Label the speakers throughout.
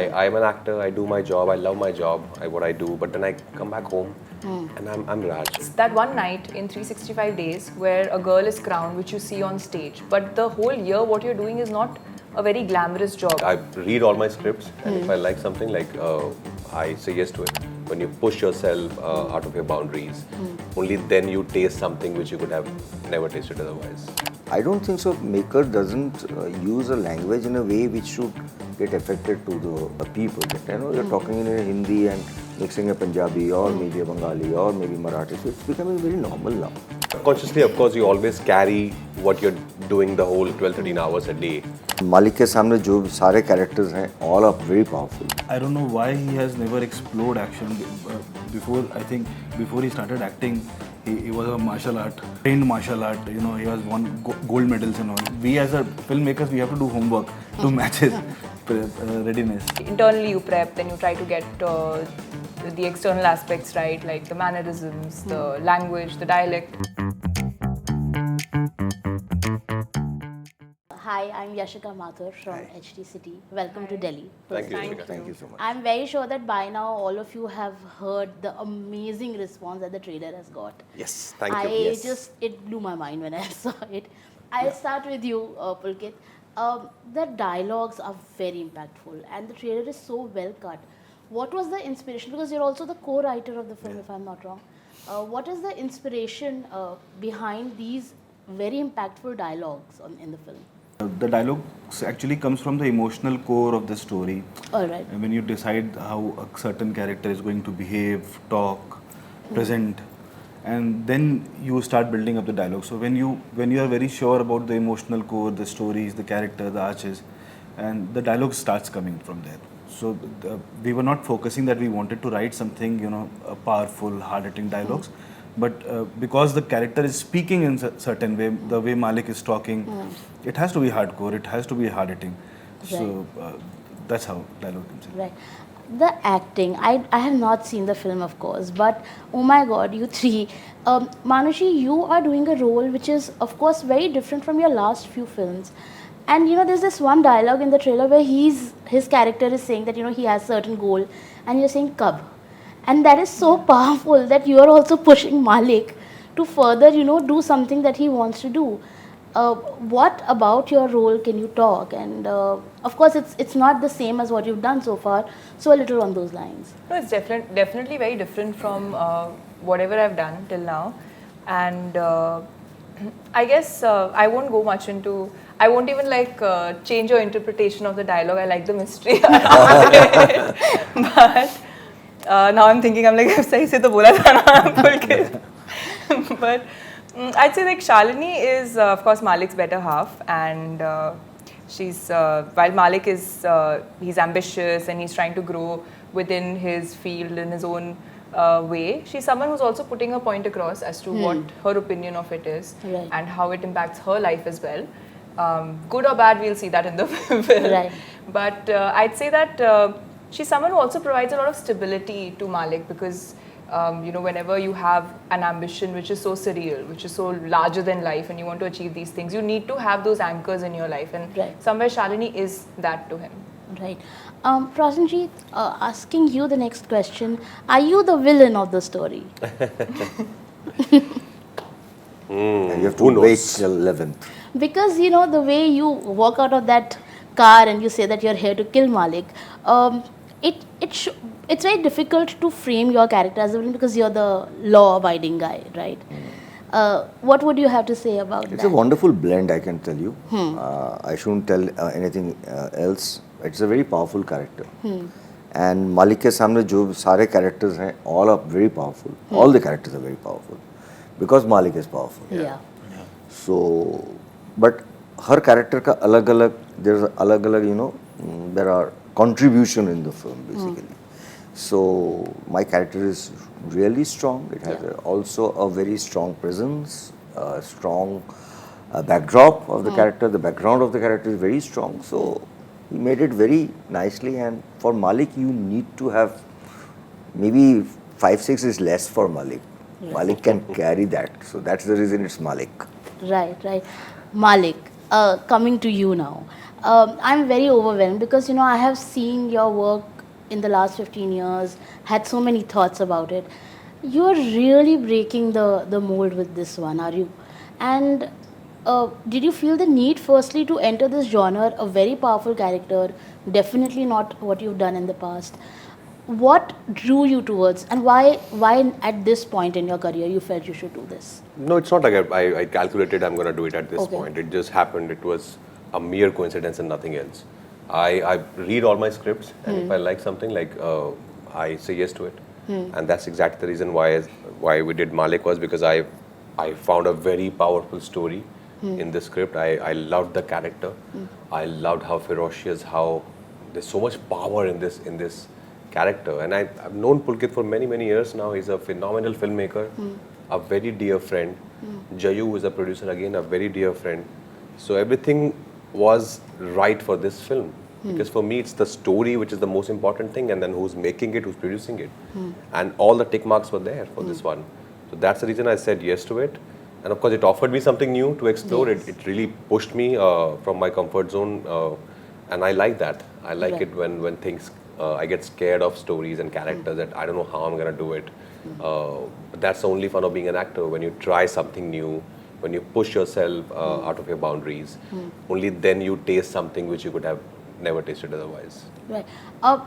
Speaker 1: I'm an actor, I do my job, I love my job, what I do, but then I come back home and I'm Raj.
Speaker 2: It's that one night in 365 days where a girl is crowned, which you see on stage, but the whole year what you're doing is not a very glamorous job.
Speaker 1: I read all my scripts and if I like something, I say yes to it. When you push yourself out of your boundaries, only then you taste something which you could have never tasted otherwise.
Speaker 3: I don't think so. Maker doesn't use a language in a way which should get affected to the people. You know, you're talking in a Hindi and mixing a Punjabi or maybe a Bengali or maybe Marathi. So it's becoming very normal now.
Speaker 1: Consciously, of course, you always carry what you're doing the whole 12-13 hours a day.
Speaker 3: मालिक के सामने जो सारे characters हैं, all are very powerful.
Speaker 4: I don't know why he has never explored action. Before, I think, before he started acting, he was a martial art, trained martial art. You know, he has won gold medals and all. We as a filmmakers, we have to do homework to match his readiness.
Speaker 2: Internally you prep, then you try to get the external aspects right, like the mannerisms, the language, the dialect.
Speaker 5: Hi, I'm Yashika Mathur from HT City. Welcome to Delhi.
Speaker 1: Thank you.
Speaker 3: Thank you so much.
Speaker 5: I'm very sure that by now all of you have heard the amazing response that the trailer has got.
Speaker 1: Yes, thank you.
Speaker 5: It blew my mind when I saw it. I'll start with you, Pulkit. The dialogues are very impactful and the trailer is so well cut. What was the inspiration? Because you're also the co-writer of the film, if I'm not wrong. What is the inspiration behind these very impactful dialogues in the film?
Speaker 4: The dialogue actually comes from the emotional core of the story.
Speaker 5: All right.
Speaker 4: And when you decide how a certain character is going to behave, talk, present, and then you start building up the dialogue. So when you are very sure about the emotional core, the stories, the character, the arches, and the dialogue starts coming from there. So we were not focusing that we wanted to write something, you know, powerful, hard-hitting dialogues. But because the character is speaking in a certain way, the way Maalik is talking, it has to be hardcore, it has to be hard-hitting. Right. So that's how dialogue comes in.
Speaker 5: Right. The acting, I have not seen the film of course, but oh my god, you three. Manushi, you are doing a role which is of course very different from your last few films. And you know, there's this one dialogue in the trailer where his character is saying that, you know, he has certain goal and you're saying Kab. And that is so powerful that you are also pushing Maalik to further, you know, do something that he wants to do. What about your role can you talk? And of course, it's not the same as what you've done so far. So a little on those lines.
Speaker 2: No, it's definitely very different from whatever I've done till now. And I guess I won't go much into. I won't even change your interpretation of the dialogue. I like the mystery. But now I'm thinking, I'm like, sahi se to bola tha na, Pulkit. But I'd say like Shalini is of course Maalik's better half, and she's while Maalik is he's ambitious and he's trying to grow within his field in his own way. She's someone who's also putting her point across as to what her opinion of it is and how it impacts her life as well. Good or bad, we'll see that in the film.
Speaker 5: Right.
Speaker 2: But I'd say that she's someone who also provides a lot of stability to Maalik because you know, whenever you have an ambition which is so surreal, which is so larger than life and you want to achieve these things, you need to have those anchors in your life, and somewhere Shalini is that to him.
Speaker 5: Right. Prosenjit, asking you the next question, are you the villain of the story?
Speaker 3: And you have to wait till 11th.
Speaker 5: Because, you know, the way you walk out of that car and you say that you're here to kill Maalik, it's very difficult to frame your character as a villain because you're the law-abiding guy, right? What would you have to say about that?
Speaker 3: It's a wonderful blend, I can tell you. I shouldn't tell anything else. It's a very powerful character. And Maalik ke samne jo sare characters hain, all are very powerful. All the characters are very powerful. Because Maalik is powerful.
Speaker 5: Yeah.
Speaker 3: So, but her character ka alag-alag, there's alag-alag, you know, there are contribution in the film basically. So, my character is really strong. It has also a very strong presence, a strong backdrop of the character. The background of the character is very strong. So, he made it very nicely, and for Maalik, you need to have maybe 5-6 is less for Maalik. Maalik can carry that. So, that's the reason it's Maalik.
Speaker 5: Right, right. Maalik, coming to you now. I'm very overwhelmed because I have seen your work in the last 15 years, had so many thoughts about it. You're really breaking the mold with this one, are you? And did you feel the need, firstly, to enter this genre, a very powerful character, definitely not what you've done in the past? What drew you towards, and why at this point in your career you felt you should do this?
Speaker 1: No, it's not like I calculated I'm going to do it at this
Speaker 5: Okay.
Speaker 1: point. It just happened. It was a mere coincidence and nothing else. I read all my scripts, and if I like something, I say yes to it. And that's exactly the reason why we did Maalik, was because I found a very powerful story in the script. I loved the character. I loved how ferocious, how there's so much power in this character. And I've known Pulkit for many years now. He's a phenomenal filmmaker, a very dear friend. Jayu, who is a producer, again a very dear friend. So everything was right for this film. Because for me, it's the story which is the most important thing, and then who's making it, who's producing it. And all the tick marks were there for this one. So that's the reason I said yes to it. And of course, it offered me something new to explore.
Speaker 5: Yes.
Speaker 1: It really pushed me from my comfort zone. And I like that. I like
Speaker 5: Right.
Speaker 1: it when things, I get scared of stories and characters that I don't know how I'm going to do it. But that's the only fun of being an actor, when you try something new, when you push yourself out of your boundaries. Only then you taste something which you could have never tasted otherwise.
Speaker 5: Right.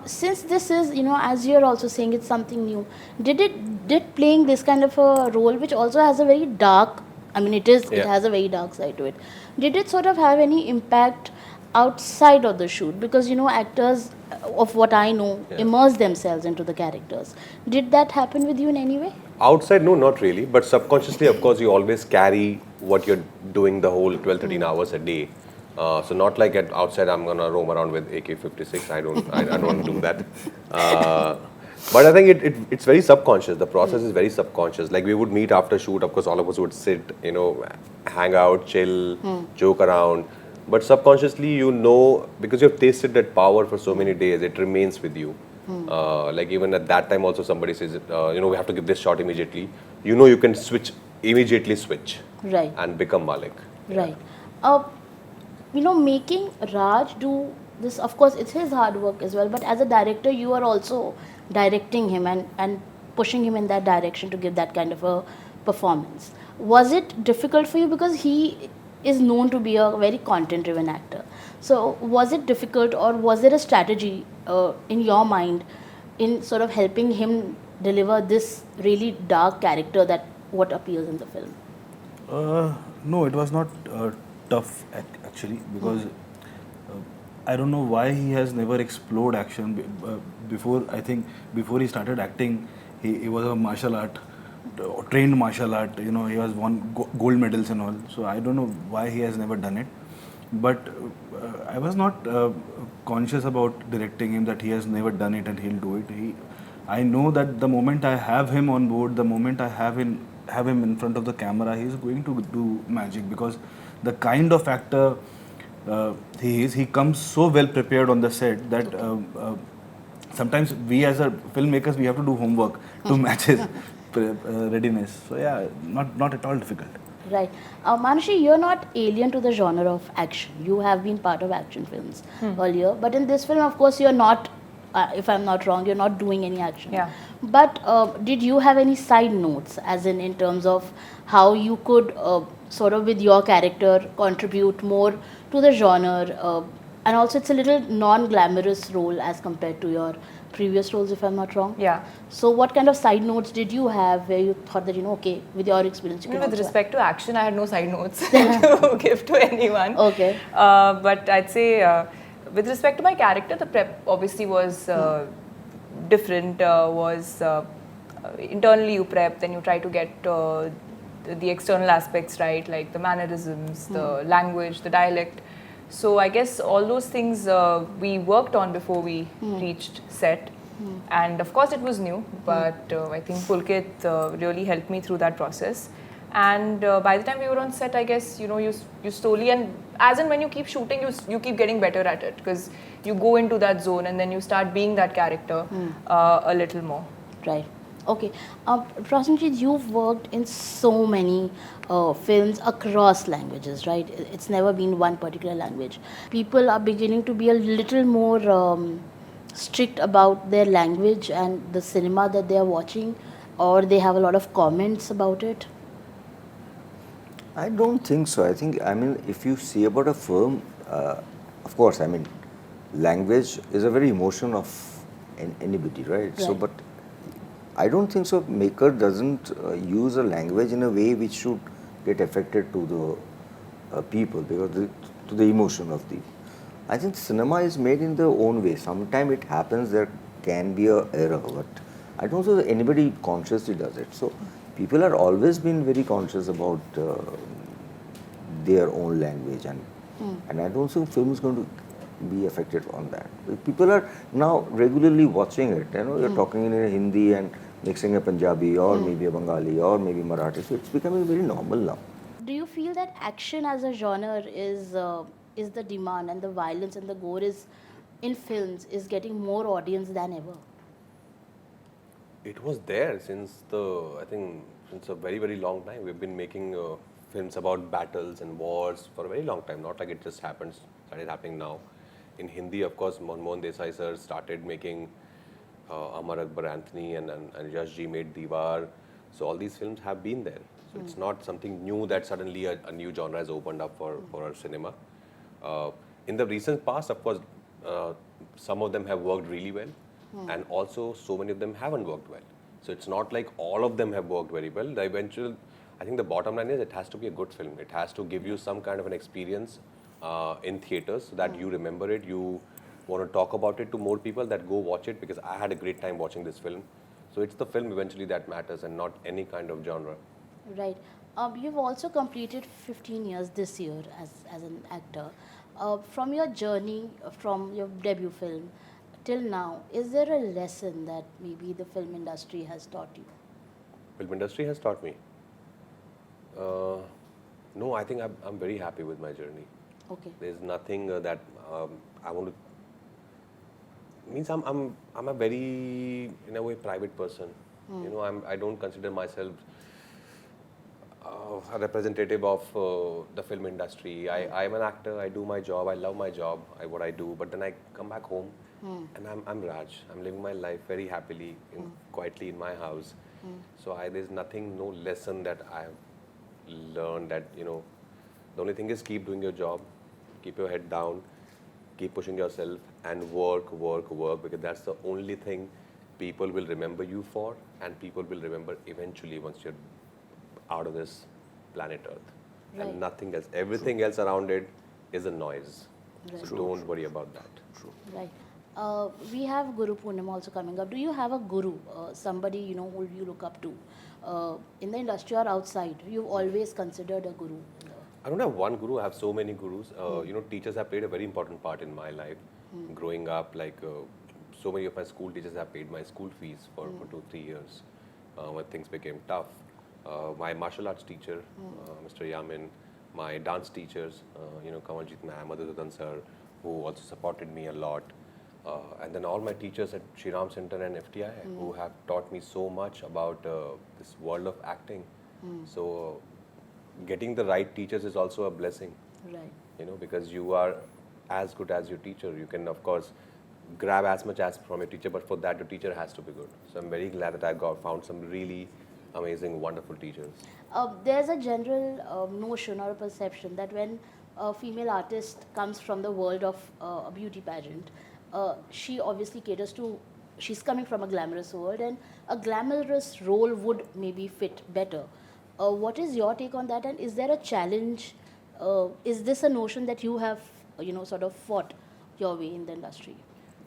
Speaker 5: Since this is, as you're also saying, it's something new. Did playing this kind of a role, which also has a very dark, it
Speaker 1: Yeah.
Speaker 5: has a very dark side to it. Did it sort of have any impact outside of the shoot? Because actors, of what I know,
Speaker 1: Yeah.
Speaker 5: immerse themselves into the characters. Did that happen with you in any way?
Speaker 1: Outside, no, not really. But subconsciously, of course, you always carry what you're doing the whole 12, 13 hours a day. So not like at outside I'm gonna roam around with AK-56. I don't want to do that. But I think it's very subconscious. The process is very subconscious. Like, we would meet after shoot. Of course, all of us would sit, hang out, chill, joke around. But subconsciously, because you've tasted that power for so many days, it remains with you. Like, even at that time, also somebody says, we have to give this shot immediately. You can immediately switch,
Speaker 5: Right.
Speaker 1: and become Maalik.
Speaker 5: Right. Making Raj do this, of course, it's his hard work as well, but as a director, you are also directing him and pushing him in that direction to give that kind of a performance. Was it difficult for you? Because he is known to be a very content-driven actor. So was it difficult, or was there a strategy in your mind in sort of helping him deliver this really dark character that what appears in the film?
Speaker 4: No, it was not tough actually, because I don't know why he has never explored action. Before he started acting, he was a martial art, trained martial art. He has won gold medals and all. So I don't know why he has never done it. But I was not conscious about directing him, that he has never done it and he'll do it. I know that the moment I have him on board, the moment I have him in front of the camera, he is going to do magic, because the kind of actor he comes so well prepared on the set that sometimes we as a filmmakers, we have to do homework to match his readiness. So yeah, not at all difficult.
Speaker 5: Right. Manushi, you're not alien to the genre of action. You have been part of action films earlier. But in this film, of course, you're not, if I'm not wrong, you're not doing any action.
Speaker 2: Yeah.
Speaker 5: But did you have any side notes, as in terms of how you could sort of with your character contribute more to the genre? And also it's a little non-glamorous role as compared to your previous roles, if I'm not wrong.
Speaker 2: Yeah.
Speaker 5: So what kind of side notes did you have where you thought that, okay, with your experience, you can
Speaker 2: With
Speaker 5: also
Speaker 2: respect to action, I had no side notes to give to anyone.
Speaker 5: Okay.
Speaker 2: But I'd say, with respect to my character, the prep obviously was different. Was internally you prep, then you try to get the external aspects right, like the mannerisms, the language, the dialect. So I guess all those things we worked on before we reached set. And of course it was new, but I think Pulkit really helped me through that process. And by the time we were on set, I guess, you slowly, and as and when you keep shooting, you keep getting better at it, because you go into that zone and then you start being that character a little more.
Speaker 5: Right. Okay. Prosenjit, you've worked in so many films across languages, right? It's never been one particular language. People are beginning to be a little more strict about their language and the cinema that they are watching, or they have a lot of comments about it.
Speaker 3: I don't think so. I think, I mean, if you see about a film, of course, I mean, language is a very emotion of anybody, right? So,
Speaker 5: Right.
Speaker 3: but I don't think so. Maker doesn't use a language in a way which should get affected to the people, because to the emotion of the. I think cinema is made in their own way. Sometimes it happens there can be a error, but I don't think anybody consciously does it. So people are always been very conscious about their own language, and I don't think film is going to be affected on that. People are now regularly watching it. You know, you're talking in Hindi and mixing a Punjabi or maybe a Bengali or maybe Marathi. So it's becoming very normal now.
Speaker 5: Do you feel that action as a genre is the demand, and the violence and the gore is in films is getting more audience than ever?
Speaker 1: It was there since I think, since a very, very long time. We've been making films about battles and wars for a very long time. Not like it just started happening now. In Hindi, of course, Manmohan Desai sir started making Amar Akbar Anthony, and Yash ji made Diwar. So all these films have been there. So it's not something new that suddenly a new genre has opened up for our cinema. In the recent past, of course, some of them have worked really well, and also so many of them haven't worked well. So it's not like all of them have worked very well. I think the bottom line is it has to be a good film. It has to give you some kind of an experience in theaters so that you remember it, you want to talk about it to more people, that go watch it, because I had a great time watching this film. So it's the film eventually that matters and not any kind of genre.
Speaker 5: Right. You've also completed 15 years this year as an actor. From your journey, from your debut film till now, is there a lesson that maybe the film industry has taught you?
Speaker 1: Film industry has taught me. No, I think I'm very happy with my journey.
Speaker 5: Okay.
Speaker 1: There's nothing that I want to. Means I'm a very, in a way, private person. You know, I don't consider myself a representative of the film industry. I'm an actor. I do my job. I love my job. What I do. But then I come back home, and I'm Raj. I'm living my life very happily, quietly in my house. So there's nothing, no lesson that I've learned that, you know, the only thing is keep doing your job, keep your head down, keep pushing yourself, and work, because that's the only thing people will remember you for, and people will remember eventually once you're out of this planet Earth.
Speaker 5: Right.
Speaker 1: And nothing else. Everything else around it is a noise.
Speaker 5: Right.
Speaker 1: So don't worry about that.
Speaker 5: Right. We have Guru Purnima also coming up. Do you have a guru, somebody you know who you look up to, in the industry or outside? You've always considered a guru.
Speaker 1: I don't have one guru. I have so many gurus. You know, teachers have played a very important part in my life. Growing up, like so many of my school teachers have paid my school fees for 2-3 years when things became tough. My martial arts teacher, Mr. Yamin, my dance teachers, you know, Kamaljeet Ma'am, Madhusudan sir, who also supported me a lot. And then all my teachers at Shri Ram Center and FTI, who have taught me so much about this world of acting. So getting the right teachers is also a blessing.
Speaker 5: Right.
Speaker 1: You know, because you are as good as your teacher. You can, of course, grab as much as from your teacher, but for that, your teacher has to be good. So I'm very glad that I found some really amazing, wonderful teachers.
Speaker 5: There's a general notion or a perception that when a female artist comes from the world of a beauty pageant, she obviously caters to, she's coming from a glamorous world, and a glamorous role would maybe fit better. What is your take on that, and is there a challenge? Is this a notion that you have, you know, sort of fought your way in the industry?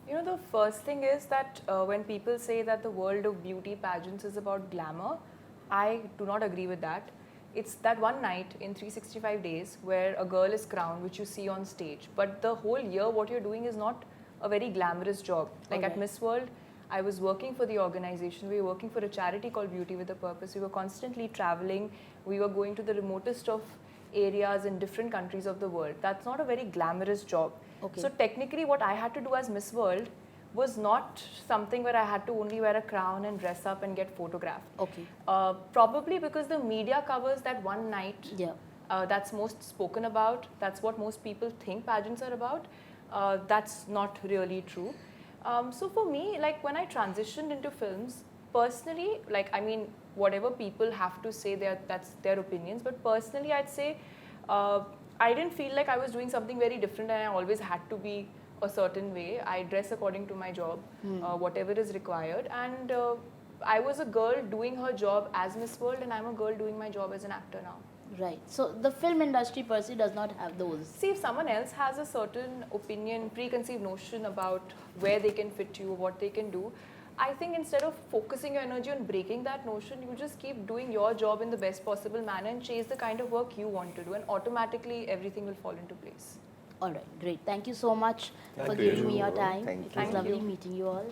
Speaker 2: You know, the first thing is that when people say that the world of beauty pageants is about glamour, I do not agree with that. It's that one night in 365 days where a girl is crowned, which you see on stage. But the whole year, what you're doing is not a very glamorous job. Like at Miss World, I was working for the organization. We were working for a charity called Beauty with a Purpose. We were constantly traveling. We were going to the remotest of areas in different countries of the world. That's not a very glamorous job.
Speaker 5: Okay.
Speaker 2: So technically what I had to do as Miss World was not something where I had to only wear a crown and dress up and get photographed.
Speaker 5: Okay.
Speaker 2: Probably because the media covers that one night.
Speaker 5: Yeah.
Speaker 2: That's most spoken about. That's what most people think pageants are about. That's not really true. So for me, like when I transitioned into films, personally, like I mean, whatever people have to say, that's their opinions. But personally, I'd say I didn't feel like I was doing something very different, and I always had to be a certain way. I dress according to my job, whatever is required, and I was a girl doing her job as Miss World, and I'm a girl doing my job as an actor now.
Speaker 5: Right. So the film industry per se does not have those.
Speaker 2: See, if someone else has a certain opinion, preconceived notion about where they can fit you, what they can do, I think instead of focusing your energy on breaking that notion, you just keep doing your job in the best possible manner and chase the kind of work you want to do, and automatically everything will fall into place.
Speaker 5: All right, great. Thank you so much for
Speaker 1: you.
Speaker 5: giving me your time.
Speaker 3: Thank
Speaker 5: It
Speaker 3: you.
Speaker 5: was
Speaker 2: Thank
Speaker 5: lovely
Speaker 2: you.
Speaker 5: meeting you all.